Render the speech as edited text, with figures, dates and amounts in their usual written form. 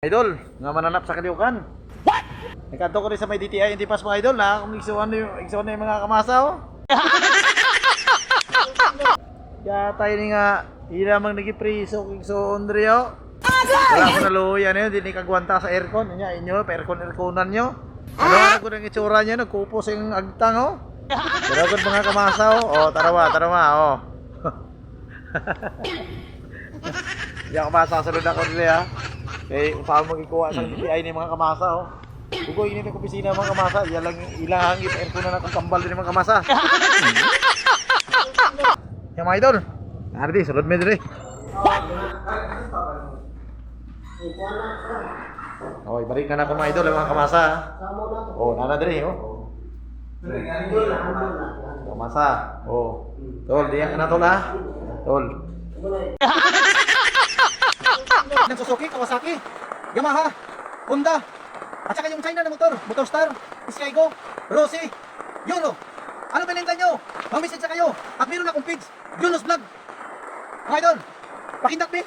Idol, nga mananap sa kaliukan. What? Nagkanto ko rin sa may DTI, hindi pas mga idol na kung igsuhan na yung mga kamasa oh. Kaya tayo ni nga, hilamang nagipriso kung igsuhan rin oh. Wala ko naluhoy ano yun, hindi kagwanta sa aircon. Inyo, pa-aircon-airconan nyo. Ano ko ng itsura nyo, nagkupos yung agtang oh. Pero ko mga kamasa oh. Oh, tarawa oh. Hindi ako masasalod ako nila ha. Eh, kung paano magikuha sa DTI ni mga kamasa oh. Bugo init ang opisina mga kamasa, ilang ipa-aircon na ng kambal din mga kamasa. Yung mga idol, nardi, salud mo dito. Okay, balik na ko mga idol, mga kamasa. Oh, nana dito oh. Kamasa, oh. Tol, diyan ka na tol ha. Tol. Ng Suzuki, Kawasaki, Yamaha, Honda, at saka yung China na motor, Motorstar, Skygo, Rossi, Yolo. Ano binenta nyo? Mag-message sa kayo. At meron akong page, Yunos Vlog. Mga idol, pakindak me.